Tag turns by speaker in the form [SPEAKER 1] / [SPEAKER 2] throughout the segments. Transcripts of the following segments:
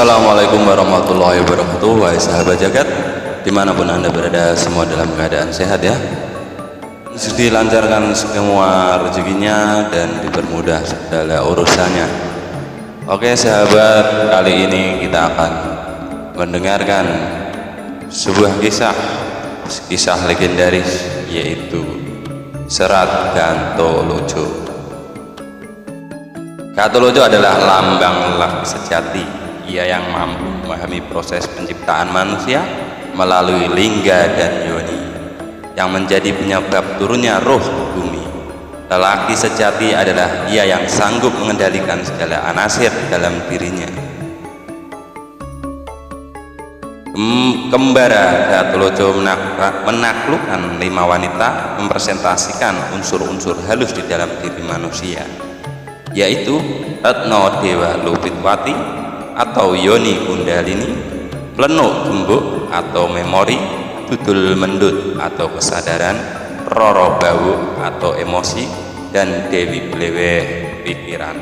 [SPEAKER 1] Assalamualaikum warahmatullahi wabarakatuh. Wahai sahabat jagat, dimanapun anda berada, semua dalam keadaan sehat ya, dilancarkan semua rezekinya dan dipermudah segala urusannya. Oke sahabat, kali ini kita akan mendengarkan sebuah kisah legendaris, yaitu Serat Gantolojo. Gantolojo adalah lambang lelaki sejati. Ia yang mampu memahami proses penciptaan manusia melalui lingga dan yoni, yang menjadi penyebab turunnya roh ke bumi. Lelaki sejati adalah ia yang sanggup mengendalikan segala anasir dalam dirinya. Kembara Gantolojo menaklukkan 5 wanita, mempresentasikan unsur-unsur halus di dalam diri manusia, yaitu Retno Dewa Lupitwati atau Yoni Kundalini, Pleno Gembuk atau memori, Dudul Mendut atau kesadaran, Roro Bawu atau emosi, dan Dewi Bleweh pikiran.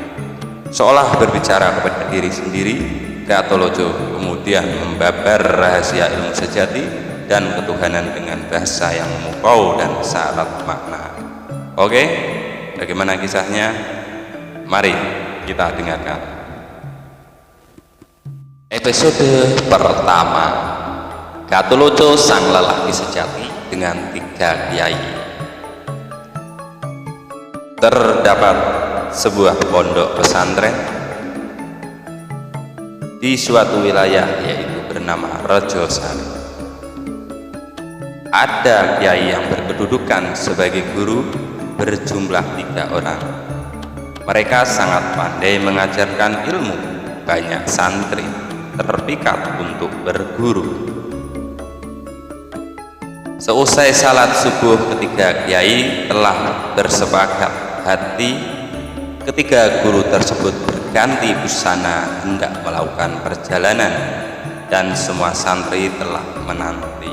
[SPEAKER 1] Seolah berbicara kepada diri sendiri, Gantolojo kemudian membabar rahasia ilmu sejati dan ketuhanan dengan bahasa yang memukau dan syarat makna. Oke, bagaimana kisahnya? Mari kita dengarkan. Episode pertama, Gantolojo sang lelaki sejati dengan 3 kiai. Terdapat sebuah pondok pesantren di suatu wilayah, yaitu bernama Rejosari. Ada kiai yang berkedudukan sebagai guru berjumlah 3 orang. Mereka sangat pandai mengajarkan ilmu. Banyak santri terpikat untuk berguru. Seusai salat subuh, ketiga kiai telah bersepakat hati. Ketiga guru tersebut berganti busana hendak melakukan perjalanan, dan semua santri telah menanti.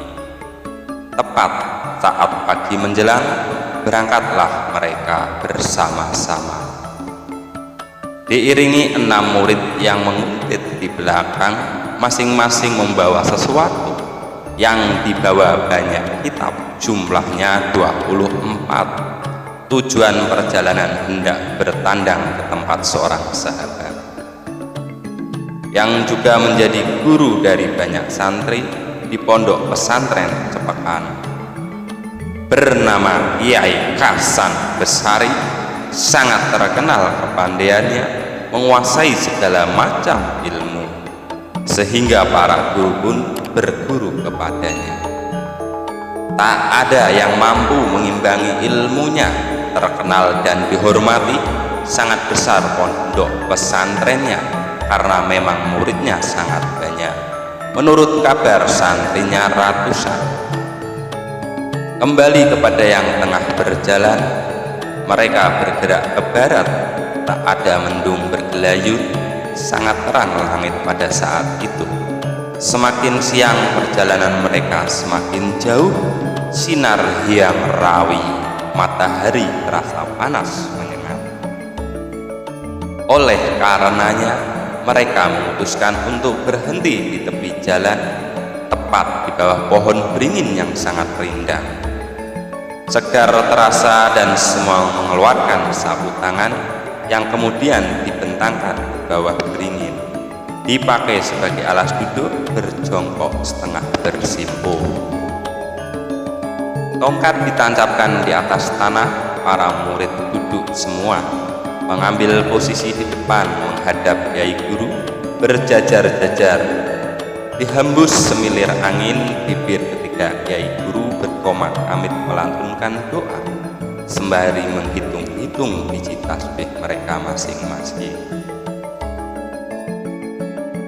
[SPEAKER 1] Tepat saat pagi menjelang, berangkatlah mereka bersama-sama. Diiringi 6 murid yang menguntit di belakang, masing-masing membawa sesuatu. Yang dibawa banyak kitab, jumlahnya 24. Tujuan perjalanan hendak bertandang ke tempat seorang sahabat yang juga menjadi guru dari banyak santri di pondok pesantren Cepekan, bernama Kiai Hasan Besari. Sangat terkenal kepandaiannya menguasai segala macam ilmu, sehingga para guru pun berguru kepadanya. Tak ada yang mampu mengimbangi ilmunya. Terkenal dan dihormati, sangat besar pondok pesantrennya karena memang muridnya sangat banyak. Menurut kabar, santrinya ratusan. Kembali kepada yang tengah berjalan, mereka bergerak ke barat. Tak ada mendung bergelayut, sangat terang langit pada saat itu. Semakin siang perjalanan mereka semakin jauh. Sinar hiang rawi matahari terasa panas menyengat. Oleh karenanya mereka memutuskan untuk berhenti di tepi jalan, tepat di bawah pohon beringin yang sangat rindang. Segar terasa dan semua mengeluarkan sapu tangan yang kemudian dibentangkan di bawah beringin, dipakai sebagai alas duduk, berjongkok setengah bersimpuh. Tongkat ditancapkan di atas tanah. Para murid duduk semua, mengambil posisi di depan menghadap kiai guru, berjajar-jajar. Dihembus semilir angin, bibir ketiga kiai guru berkomat amit melantunkan doa sembari menghitung-hitung biji tasbih mereka masing-masing.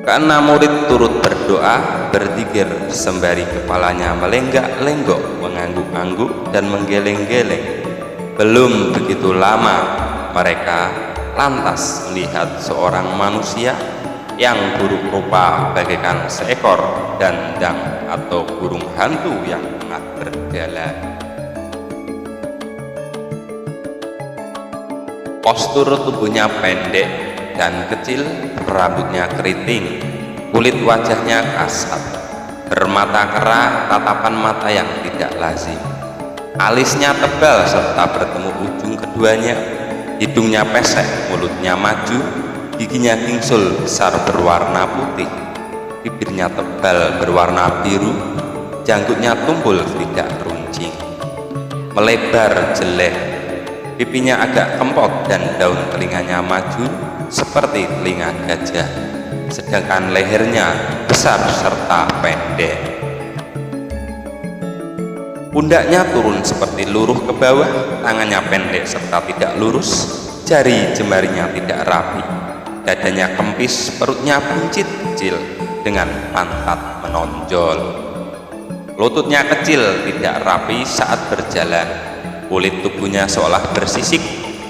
[SPEAKER 1] Karena murid turut berdoa, berzikir sembari kepalanya melenggak-lenggok, mengangguk-angguk dan menggeleng-geleng. Belum begitu lama mereka lantas melihat seorang manusia yang buruk rupa bagaikan seekor dandang atau burung hantu yang tengah berjalan. Postur tubuhnya pendek dan kecil, rambutnya keriting, kulit wajahnya kasar, bermata kera, tatapan mata yang tidak lazim. Alisnya tebal serta bertemu ujung keduanya, hidungnya pesek, mulutnya maju, giginya gingsul besar berwarna putih, bibirnya tebal berwarna biru, janggutnya tumpul tidak runcing, melebar jelek, pipinya agak kempot dan daun telinganya maju seperti telinga gajah, sedangkan lehernya besar serta pendek. Pundaknya turun seperti luruh ke bawah, tangannya pendek serta tidak lurus, jari jemarinya tidak rapi, dadanya kempis, perutnya buncit kecil dengan pantat menonjol, lututnya kecil tidak rapi saat berjalan, kulit tubuhnya seolah bersisik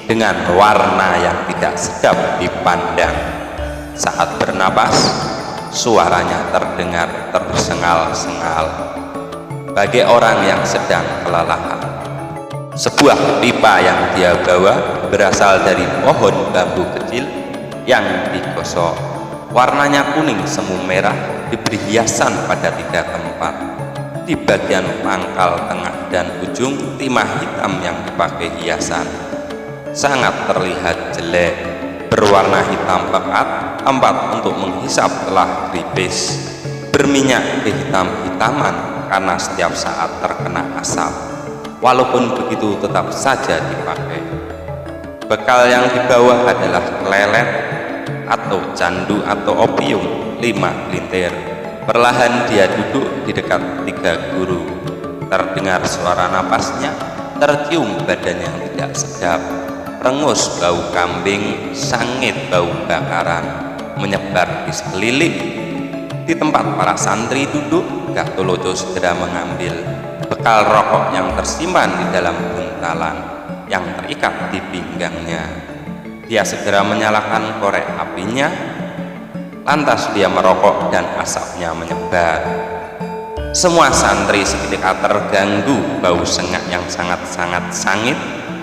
[SPEAKER 1] dengan warna yang tidak sedap dipandang. Saat bernapas, suaranya terdengar tersengal-sengal bagi orang yang sedang kelelahan. Sebuah pipa yang dia bawa berasal dari pohon bambu kecil yang digosok. Warnanya kuning semu merah, diberi hiasan pada 3 tempat. Di bagian pangkal tengah dan ujung timah hitam yang dipakai hiasan sangat terlihat jelek, berwarna hitam pekat, tempat untuk menghisap telah gripis, berminyak kehitam-hitaman karena setiap saat terkena asap. Walaupun begitu tetap saja dipakai. Bekal yang dibawa adalah lelet atau candu atau opium 5 gelintir. Perlahan dia duduk di dekat 3 guru. Terdengar suara napasnya, tercium badan yang tidak sedap, rengus bau kambing, sangit bau bakaran menyebar di sekeliling. Di tempat para santri duduk, Gatoloco segera mengambil bekal rokok yang tersimpan di dalam buntalan yang terikat di pinggangnya. Dia segera menyalakan korek apinya, lantas dia merokok dan asapnya menyebar. Semua santri seketika terganggu bau sengat yang sangat-sangat sangit,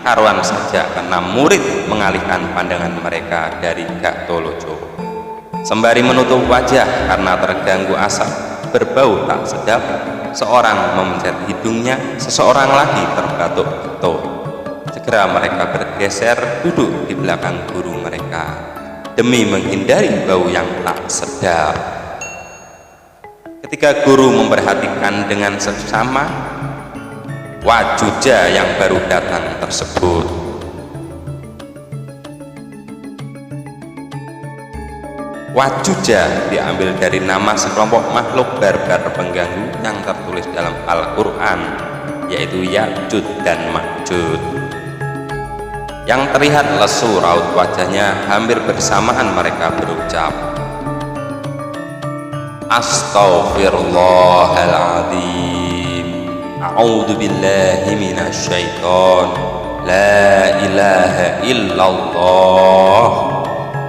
[SPEAKER 1] karuan saja karena murid mengalihkan pandangan mereka dari Gatoloco. Sembari menutup wajah karena terganggu asap berbau tak sedap, seorang memencet hidungnya, seseorang lagi terbatuk-batuk. Segera mereka bergeser duduk di belakang guru mereka demi menghindari bau yang tak sedap. Ketika guru memperhatikan dengan seksama Wajuja yang baru datang tersebut. Wajuja diambil dari nama sekelompok makhluk barbar pengganggu yang tertulis dalam Al-Quran, yaitu Ya'jud dan Ma'jud. Yang terlihat lesu raut wajahnya, hampir bersamaan mereka berucap, Astaghfirullahaladzim, A'udzu billahi minasyaiton, La ilaha illallah.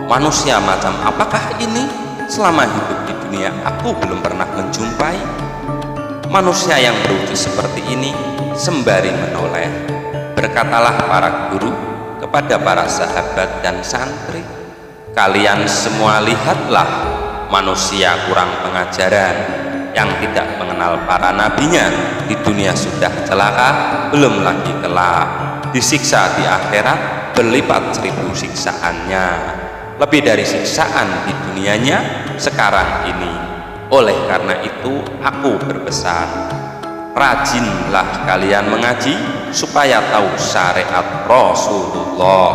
[SPEAKER 1] Manusia macam apakah ini? Selama hidup di dunia aku belum pernah menjumpai manusia yang berwujud seperti ini. Sembari menoleh, berkatalah para guru kepada para sahabat dan santri, kalian semua lihatlah manusia kurang pengajaran yang tidak mengenal para nabinya. Di dunia sudah celaka, belum lagi kelak disiksa di akhirat berlipat 1000 siksaannya, lebih dari siksaan di dunianya sekarang ini. Oleh karena itu aku berpesan, rajinlah kalian mengaji supaya tahu syariat Rasulullah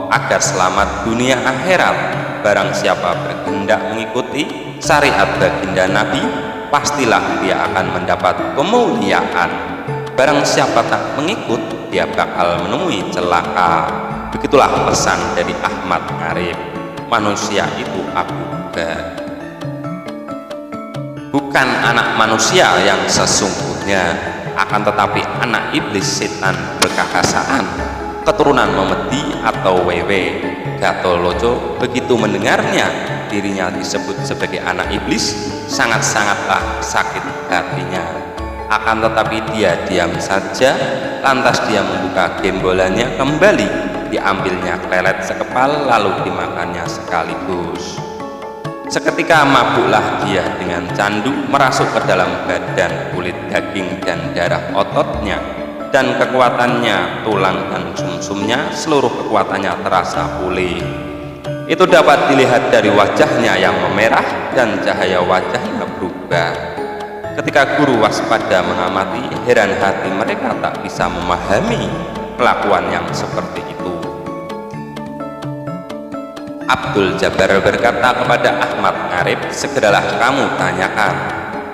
[SPEAKER 1] agar selamat dunia akhirat. Barang siapa berkehendak mengikuti syariat baginda Nabi, pastilah dia akan mendapat kemuliaan. Barang siapa tak mengikut, dia bakal menemui celaka. Begitulah pesan dari Ahmad Arif. Manusia itu aku bukan anak manusia yang sesungguhnya, akan tetapi anak iblis setan berkekasaan, keturunan Memedi atau Wewe. Gatoloco begitu mendengarnya dirinya disebut sebagai anak iblis, sangat-sangatlah sakit hatinya. Akan tetapi dia diam saja, lantas dia membuka gembolannya kembali, diambilnya lelet sekepal lalu dimakannya sekaligus. Seketika mabuklah dia dengan candu, merasuk ke dalam badan, kulit, daging, dan darah ototnya, dan kekuatannya, tulang dan sumsumnya, seluruh kekuatannya terasa pulih. Itu dapat dilihat dari wajahnya yang memerah dan cahaya wajahnya berubah. Ketika guru waspada mengamati, heran hati mereka tak bisa memahami kelakuan yang seperti itu. Abdul Jabbar berkata kepada Ahmad Ngarib, segeralah kamu tanyakan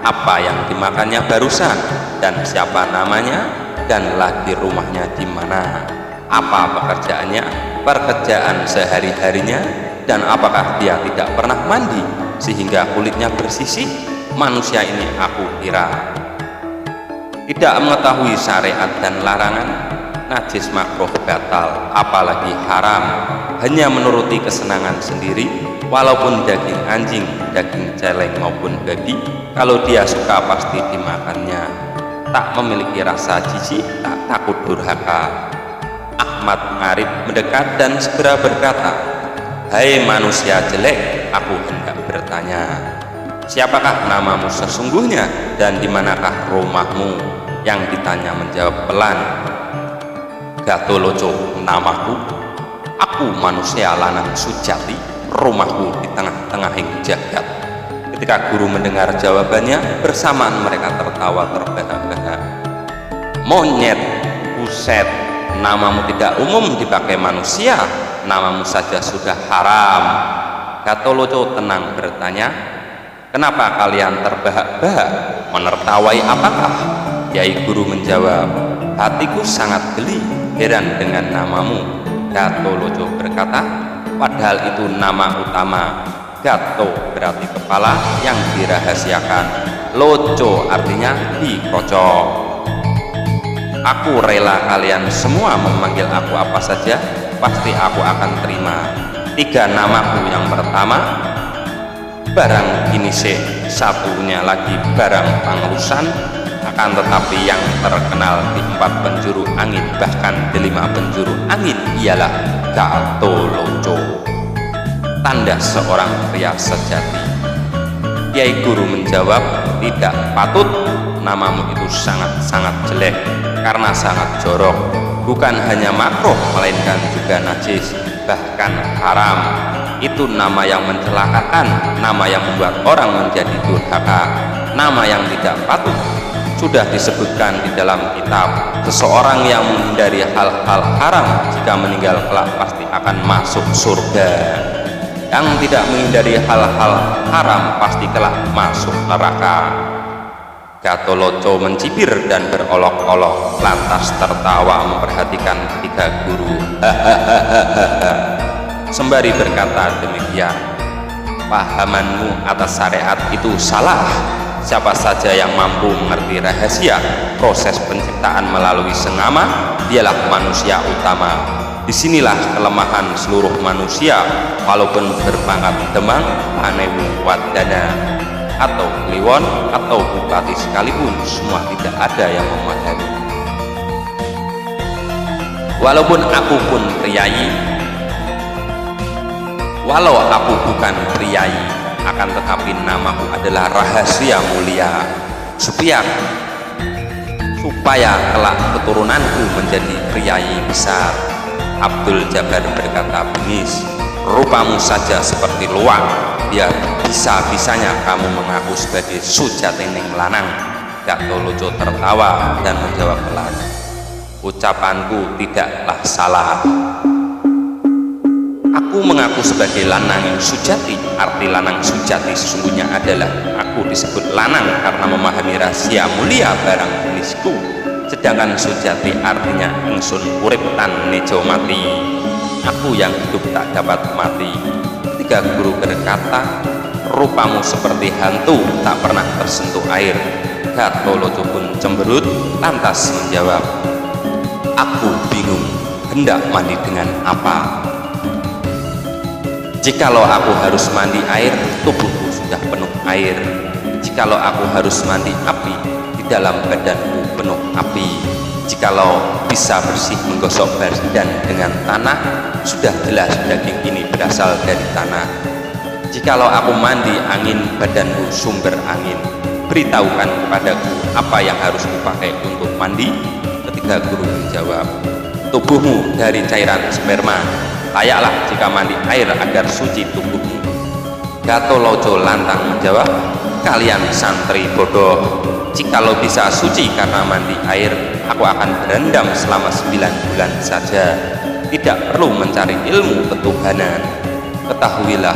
[SPEAKER 1] apa yang dimakannya barusan, dan siapa namanya, dan lagi rumahnya di mana, apa pekerjaannya, pekerjaan sehari-harinya, dan apakah dia tidak pernah mandi sehingga kulitnya bersisih. Manusia ini aku kira tidak mengetahui syariat dan larangan, najis, makruh, batal, apalagi haram, hanya menuruti kesenangan sendiri. Walaupun daging anjing, daging celeng maupun babi, kalau dia suka pasti dimakannya. Tak memiliki rasa jijik, tak takut durhaka. Ahmad Ngarib mendekat dan segera berkata, hai manusia jelek, aku hendak bertanya, siapakah namamu sesungguhnya dan di manakah rumahmu? Yang ditanya menjawab pelan, Gatoloco namaku, aku manusia lanang sujati, rumahku di tengah-tengahing jagat. Ketika guru mendengar jawabannya, bersamaan mereka tertawa terbahak-bahak. Monyet, buset, namamu tidak umum dipakai manusia, namamu saja sudah haram. Gatoloco tenang bertanya, kenapa kalian terbahak-bahak? Menertawai apakah? Kiai Guru menjawab, hatiku sangat geli, heran dengan namamu. Gatoloco berkata, padahal itu nama utama. Gato berarti kepala yang dirahasiakan, loco artinya dikocok. Aku rela kalian semua memanggil aku apa saja, pasti aku akan terima. 3 namaku, yang pertama barang kinise, satunya lagi barang panglusan, akan tetapi yang terkenal di 4 penjuru angin, bahkan di 5 penjuru angin ialah Gatoloco, tanda seorang pria sejati. Kiai Guru menjawab, tidak patut, namamu itu sangat-sangat jelek karena sangat jorok, bukan hanya makruh melainkan juga najis, bahkan haram. Itu nama yang mencelakakan, nama yang membuat orang menjadi durhaka, nama yang tidak patut. Sudah disebutkan di dalam kitab, seseorang yang menghindari hal-hal haram jika meninggal kelak pasti akan masuk surga. Yang tidak menghindari hal-hal haram pasti kelak masuk neraka. Gatoloco mencibir dan berolok-olok, lantas tertawa memperhatikan 3 guru. Sembari berkata demikian, pahamanmu atas syariat itu salah. Siapa saja yang mampu mengerti rahasia proses penciptaan melalui sengama, dialah manusia utama. Disinilah kelemahan seluruh manusia, walaupun berpangkat demang, anewu, wadana, atau kliwon, atau bupati sekalipun, semua tidak ada yang memahami. Walaupun aku pun priayi, walau aku bukan priayi, akan tetapi namaku adalah rahasia mulia, supaya kelak keturunanku menjadi priayi besar. Abdul Jabbar berkata bengis, rupamu saja seperti luwak, biar bisa-bisanya kamu mengaku sebagai sujatining lanang. Gatoloco tertawa dan menjawab pelan, ucapanku tidaklah salah. Aku mengaku sebagai lanang yang sujati. Arti lanang sujati sesungguhnya adalah aku disebut lanang karena memahami rahasia mulia barang jenisku. Sedangkan sujati artinya ingsun urip tan nejo mati, aku yang hidup tak dapat mati. Ketika guru berkata, rupamu seperti hantu tak pernah tersentuh air, Gatoloco pun cemberut, lantas menjawab, aku bingung hendak mandi dengan apa. Jikalau aku harus mandi air, tubuhku sudah penuh air. Jikalau aku harus mandi api, di dalam badanku penuh api. Jikalau bisa bersih menggosok badan dengan tanah, sudah jelas daging ini berasal dari tanah. Jikalau aku mandi angin badanku sumber angin, beritahukan kepadaku apa yang harus kupakai untuk mandi. Ketiga guru menjawab, tubuhmu dari cairan sperma, layaklah jika mandi air agar suci tubuhmu. Gatholoco lantang menjawab, kalian santri bodoh, jikalau bisa suci karena mandi air, aku akan berendam selama 9 bulan saja, tidak perlu mencari ilmu ketuhanan. Ketahuilah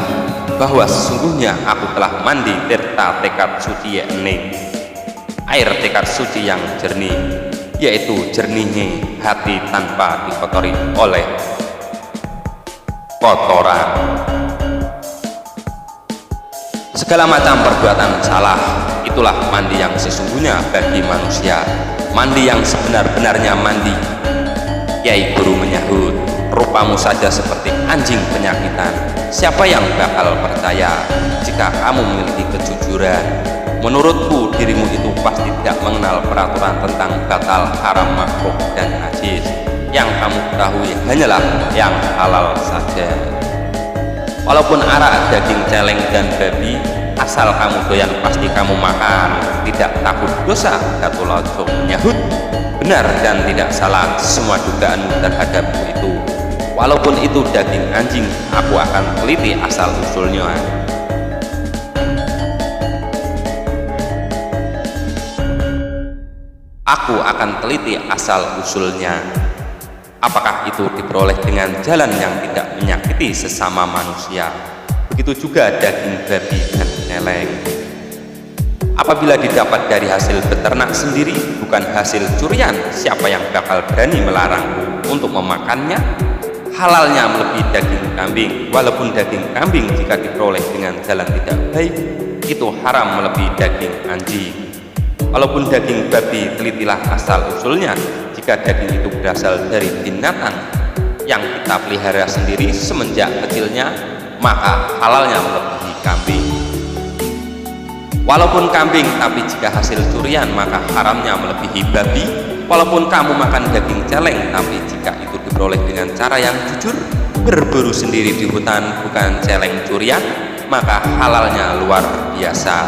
[SPEAKER 1] bahwa sesungguhnya aku telah mandi tirta tekad suci yakni air tekad suci yang jernih, yaitu jernihnya hati tanpa dikotori oleh kotoran. Segala macam perbuatan salah, itulah mandi yang sesungguhnya bagi manusia, mandi yang sebenar-benarnya mandi. Kiai Guru menyahut, rupamu saja seperti anjing penyakitan, siapa yang bakal percaya jika kamu memiliki kejujuran? Menurutku dirimu itu pasti tidak mengenal peraturan tentang batal, haram, makruh, dan najis. Yang kamu ketahui hanyalah yang halal saja. Walaupun arak, daging celeng, dan babi, asal kamu doyan pasti kamu makan, tidak takut dosa. Gatholoco menyahut, benar dan tidak salah semua dugaanmu terhadapku itu. Walaupun itu daging anjing, aku akan teliti asal usulnya. Aku akan teliti asal usulnya. Apakah itu diperoleh dengan jalan yang tidak menyakiti sesama manusia? Begitu juga daging babi dan celeng. Apabila didapat dari hasil beternak sendiri, bukan hasil curian, siapa yang bakal berani melarangku untuk memakannya? Halalnya melebihi daging kambing, walaupun daging kambing jika diperoleh dengan jalan tidak baik, itu haram melebihi daging anjing. Walaupun daging babi, telitilah asal usulnya. Jika daging itu berasal dari binatang yang kita pelihara sendiri semenjak kecilnya, maka halalnya melebihi kambing. Walaupun kambing, tapi jika hasil curian, maka haramnya melebihi babi. Walaupun kamu makan daging celeng, tapi jika itu diperoleh dengan cara yang jujur, berburu sendiri di hutan, bukan celeng curian, maka halalnya luar biasa.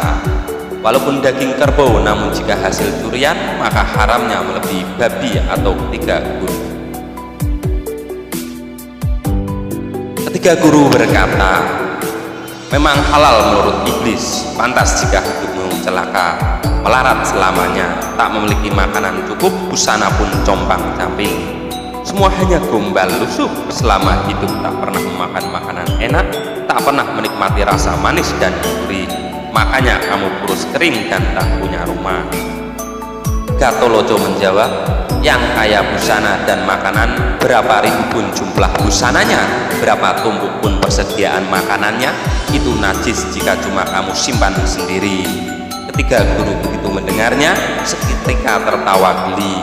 [SPEAKER 1] Walaupun daging kerbau, namun jika hasil curian, maka haramnya melebihi babi atau ketiga guru. Ketiga guru berkata, memang halal menurut iblis, pantas jika hidupmu celaka, melarat selamanya, tak memiliki makanan cukup, busana pun compang-camping. Semua hanya gombal lusuh, selama hidup tak pernah memakan makanan enak, tak pernah menikmati rasa manis dan gurih. Makanya kamu kurus kering dan tak punya rumah. Gatholoco menjawab, yang kaya busana dan makanan, berapa ribu pun jumlah busananya, berapa tumpuk pun persediaan makanannya, itu najis jika cuma kamu simpan sendiri. Ketiga guru begitu mendengarnya, seketika tertawa geli.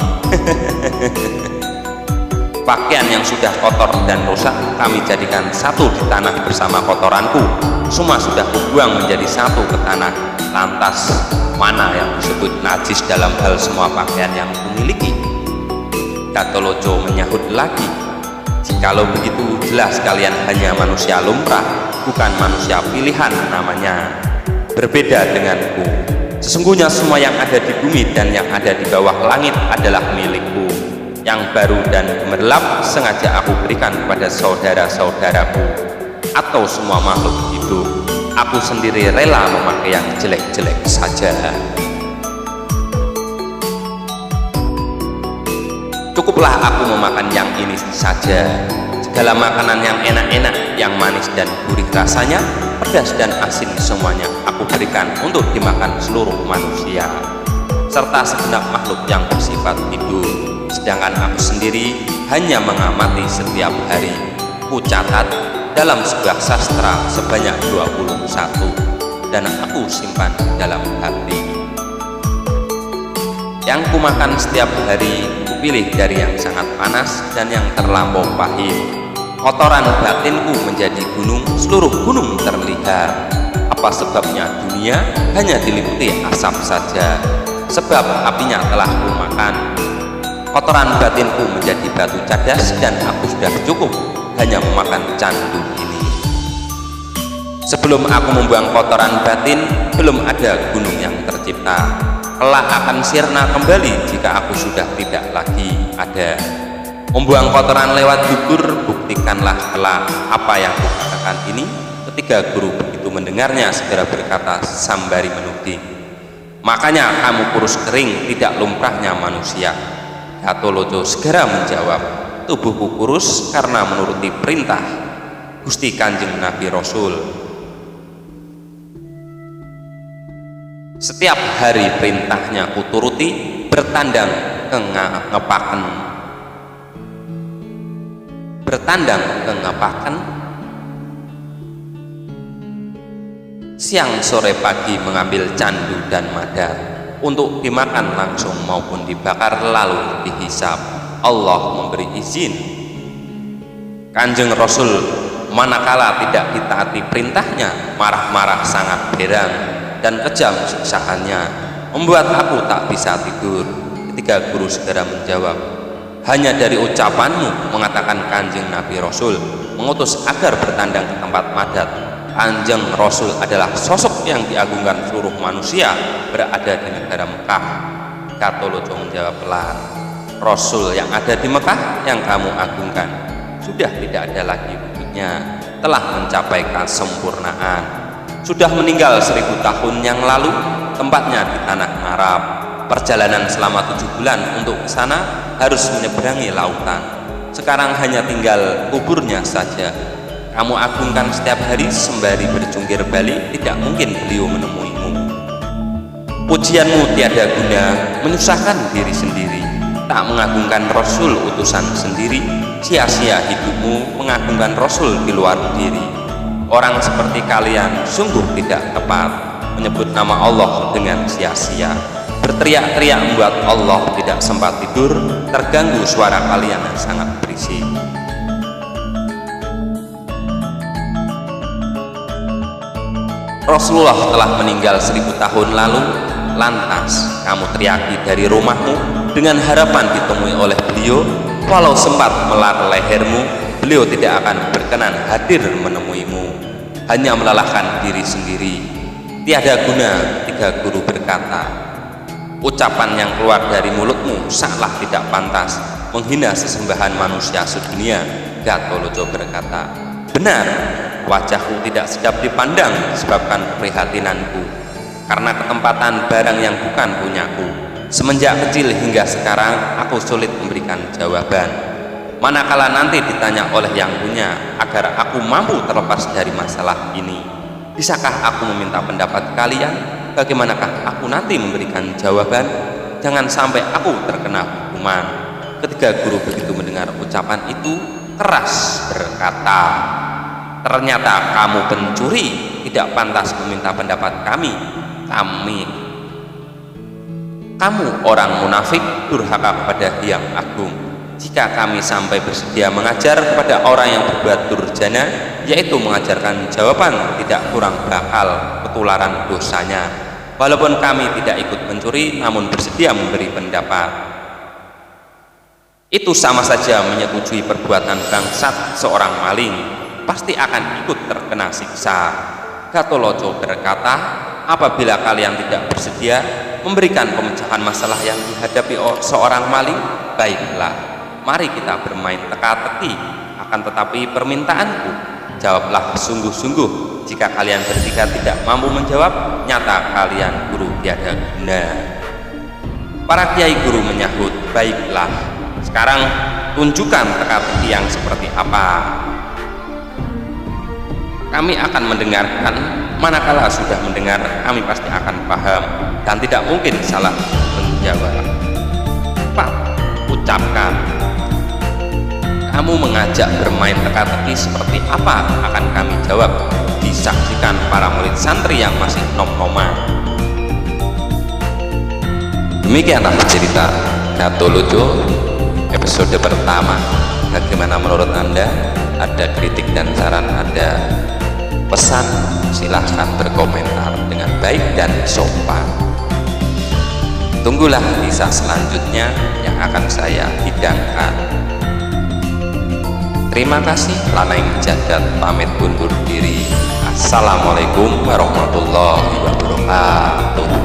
[SPEAKER 1] Pakaian yang sudah kotor dan rusak kami jadikan satu di tanah bersama kotoranku. Semua sudah kubuang menjadi satu ke tanah. Lantas mana yang disebut najis dalam hal semua pakaian yang kumiliki? Gatholoco menyahut lagi, jikalau begitu jelas kalian hanya manusia lumrah, bukan manusia pilihan namanya. Berbeda denganku. Sesungguhnya semua yang ada di bumi dan yang ada di bawah langit adalah milikku. Yang baru dan gemerlap sengaja aku berikan kepada saudara-saudaraku atau semua makhluk hidup. Aku sendiri rela memakai yang jelek-jelek saja. Cukuplah aku memakan yang ini saja. Segala makanan yang enak-enak, yang manis dan gurih rasanya, pedas dan asin, semuanya aku berikan untuk dimakan seluruh manusia serta segenap makhluk yang bersifat hidup. Sedangkan aku sendiri hanya mengamati setiap hari. Ku catat dalam sebuah sastra sebanyak 21 dan aku simpan dalam hati. Yang ku makan setiap hari kupilih dari yang sangat panas dan yang terlampau pahit. Kotoran batinku menjadi gunung, seluruh gunung terlihat. Apa sebabnya dunia hanya diliputi asap saja? Sebab apinya telah ku makan. Kotoran batinku menjadi batu cadas dan aku sudah cukup hanya memakan candu ini. Sebelum aku membuang kotoran batin, belum ada gunung yang tercipta. Kelak akan sirna kembali jika aku sudah tidak lagi ada. Membuang kotoran lewat gugur, buktikanlah kelak apa yang kukatakan ini. Ketiga guru begitu mendengarnya segera berkata sambari menuding, makanya kamu kurus kering, tidak lumrahnya manusia. Gatholoco segera menjawab, tubuhku kurus karena menuruti perintah Gusti Kanjeng Nabi Rasul. Setiap hari perintahnya kuturuti, bertandang kengepaken, siang sore pagi mengambil candu dan madar untuk dimakan langsung maupun dibakar lalu dihisap. Allah memberi izin. Kanjeng Rasul manakala tidak ditaati perintahnya, marah-marah sangat berang dan kejam siksaannya, membuat aku tak bisa tidur. Ketiga guru segera menjawab, hanya dari ucapanmu mengatakan Kanjeng Nabi Rasul mengutus agar bertandang ke tempat madat. Kanjeng Rasul adalah sosok yang diagungkan seluruh manusia berada di negara Mekah. Gatholoco menjawab pelan, Rasul yang ada di Mekah yang kamu agungkan sudah tidak ada lagi wujudnya, telah mencapai kesempurnaan. Sudah meninggal 1000 tahun yang lalu, tempatnya di tanah Arab. Perjalanan selama 7 bulan untuk ke sana harus menyeberangi lautan. Sekarang hanya tinggal kuburnya saja. Kamu agungkan setiap hari sembari berjungkir balik, tidak mungkin beliau menemuimu. Pujianmu tiada guna, menyusahkan diri sendiri. Tak mengagungkan Rasul utusan sendiri, sia-sia hidupmu mengagungkan Rasul di luar diri. Orang seperti kalian sungguh tidak tepat menyebut nama Allah dengan sia-sia. Berteriak-teriak membuat Allah tidak sempat tidur, terganggu suara kalian yang sangat berisik. Rasulullah telah meninggal 1000 tahun lalu, lantas kamu teriaki dari rumahmu dengan harapan ditemui oleh beliau. Walau sempat melar lehermu, beliau tidak akan berkenan hadir menemuimu, hanya melelahkan diri sendiri. Tiada guna, tiga guru berkata. Ucapan yang keluar dari mulutmu salah tidak pantas, menghina sesembahan manusia sedunia. Gatholoco berkata, benar, wajahku tidak sedap dipandang disebabkan keprihatinanku karena ketempatan barang yang bukan punyaku. Semenjak kecil hingga sekarang aku sulit memberikan jawaban. Manakala nanti ditanya oleh yang punya agar aku mampu terlepas dari masalah ini, bisakah aku meminta pendapat kalian? Bagaimanakah aku nanti memberikan jawaban? Jangan sampai aku terkena hukuman. Ketiga guru begitu mendengar ucapan itu keras berkata, ternyata kamu pencuri, tidak pantas meminta pendapat kami. Kamu orang munafik, durhaka kepada Hyang Agung. Jika kami sampai bersedia mengajar kepada orang yang berbuat durjana, yaitu mengajarkan jawaban, tidak kurang bakal ketularan dosanya. Walaupun kami tidak ikut mencuri, namun bersedia memberi pendapat. Itu sama saja menyetujui perbuatan bangsat seorang maling, pasti akan ikut terkena siksa. Gatholoco berkata, apabila kalian tidak bersedia memberikan pemecahan masalah yang dihadapi seorang maling, baiklah, mari kita bermain teka-teki. Akan tetapi permintaanku, jawablah sungguh-sungguh. Jika kalian bertiga tidak mampu menjawab, nyata kalian guru tiada guna. Para kiai guru menyahut, baiklah, sekarang tunjukkan teka-teki yang seperti apa. Kami akan mendengarkan, manakala sudah mendengar kami pasti akan paham dan tidak mungkin salah menjawab. Pak, ucapkan, kamu mengajak bermain teka-teki seperti apa akan kami jawab. Disaksikan para murid santri yang masih nom-noman. Demikianlah cerita Gatholoco episode pertama. Bagaimana menurut Anda? Ada kritik dan saran, ada pesan, silahkan berkomentar dengan baik dan sopan. Tunggulah kisah selanjutnya yang akan saya hidangkan. Terima kasih. Laneng Jagat pamit undur diri. Assalamualaikum warahmatullahi wabarakatuh.